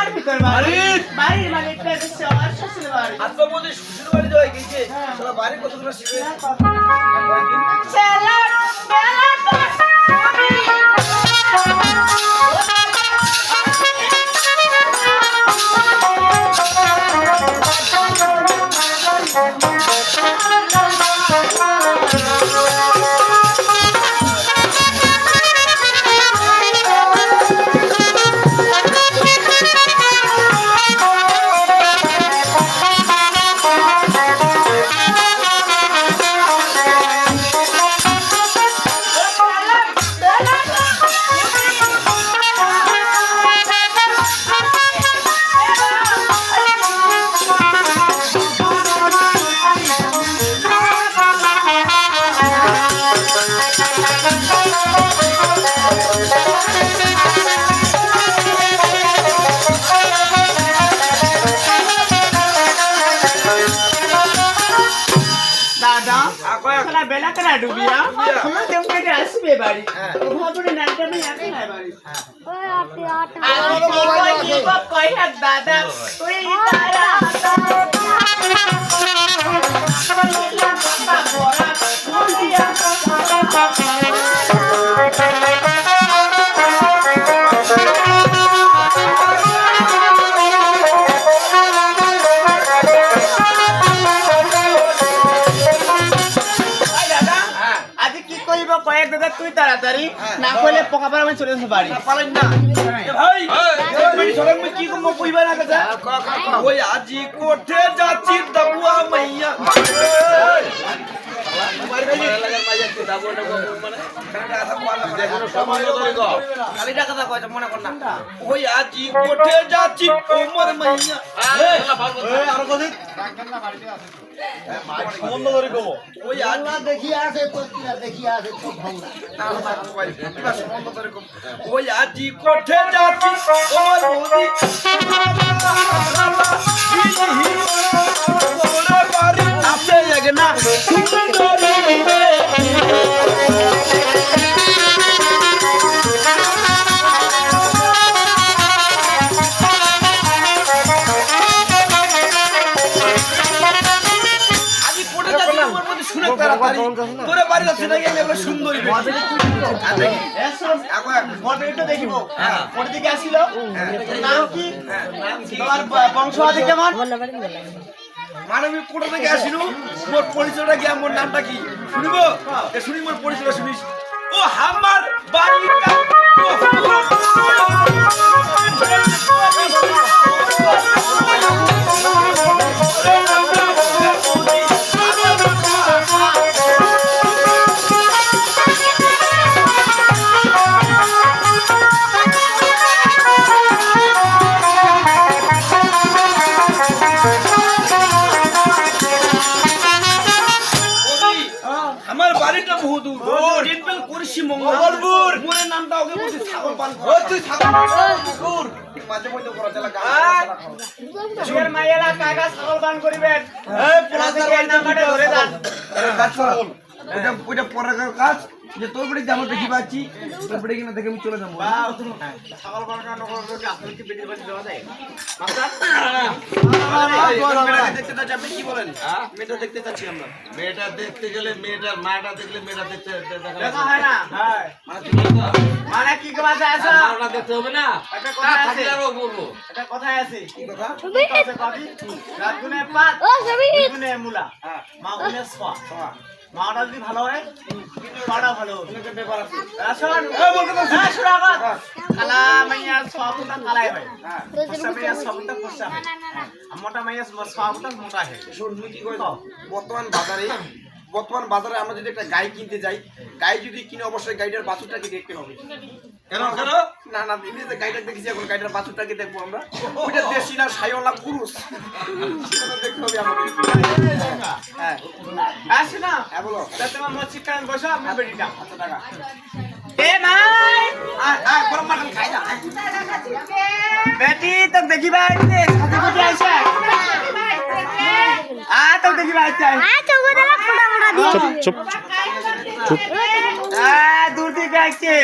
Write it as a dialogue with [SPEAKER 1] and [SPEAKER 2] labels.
[SPEAKER 1] আমার ভিতর বাড়ি বাড়ির মালিকটা হচ্ছে আমার শ্বশুর বাড়ি।
[SPEAKER 2] আত্মা বলে শ্বশুর বাড়ি যাওয়া গেছে শালা বাড়ি কতগুলো শিখে
[SPEAKER 1] ছেলে বেলা কেনা ডুবিয়া আমার দেবকে আসবে বাড়ি ওভাবে নাটটা আমি একা নাই বাড়ি আমি কই হাত দাদা ওই তারা তুই তাড়াতাড়ি না কইলে পোকা পারা আমি চলে আসতে পারি
[SPEAKER 2] পারেন না ভাই সরম কি কম কইবা না কথা ওই আজি কোঠে যাচ্ছি দাবুয়া মাইয়া ওই আজি কোঠে যাচ্ছি ওমর মাইয়া ওই আল্লাহ দেখিয়া আছে ওই আজি কোঠে যাচ্ছি ওমর বৌদি আপনি লাগে না তোরে বাড়ি যাচ্ছে না গেলে আমরা সুন্দরী দেখিব ওর দিকে আসিল নাম কি তোমার বংশ আছে কেমন মানবী কোথা থেকে আসিল মোর পরিচয়টা কি আমার নামটা কি শুনিব শুনি মোর পরিচয়টা শুনিস ও আমার বাড়িটা আমার বাড়িটা বহু দূর রেনবেল করিসি মঙ্গলপুর মোরে নামটা ওকে বলছি ছাগল পান ও তুই ছাগল মাঝে মধ্যে করা চলা গান মাইয়ালা কাকা ছাগল পান করিবেন এই পোলা থেকে নামটা ধরে দাও কাজ করো ওইটা পরের কাজ যে তোর বাড়ি যাবো দেখি পাচ্ছি তোর বাড়ি কিনা দেখে আমি চলে যাবো ছাগল পান কান করে আপনি কি বেটির বাড়ি যাওয়া যায় দেখতে চাচ্ছি আপনি কি বলেন মেয়েটা দেখতে চাচ্ছি আমরা মেয়েটা দেখতে গেলে মেয়েটার মাটা দেখলে মেয়েটা দেখতে দেখা হয় না মানে কি কথা আছে মাটা দেখতে হবে না একটা কথা আছে আরো বলবো একটা কথাই আছে কি কথা আছে কবি রাত গুনে পাত ও সবই গুনে মুলা মা গুনে সোয়া মাটা যদি ভালো হয় পাড়া ভালো হবে ব্যাপার আছে আসুন এই বল কথা শুন আগত কালা মাইয়া সোয়াটা কালাই হয় ফসা মাইয়া সোয়াটা ফসা হয় মোটা মাইয়া সোয়াটা মোটা হয় শুন তুই কি কই বর্তমান বাজারে আমরা যদি একটা গাই কিনতে যাই গাই যদি কিনে অবশ্যই গাইটার বাছুরটাকে দেখতে হবে কেন না না এই যে গাইটা দেখি এখন গাইটার বাছুরটাকে দেখবো আমরা ওইটা দেশি না সাইওয়ালা পুরুষ সেটা দেখতে হবে আমাদের হ্যাঁ আসে না হ্যাঁ বলো তোমার মচ্ছি কান বসো আমি বেটিটা আচ্ছা টাকা এ ভাই আ গরম মাটন খাই না বেটি তো দেখিবা আইতে সাথে কোটি আইছে তো দেখিবা আইছে চুপ চুপ চুপ দূর থেকে আইছে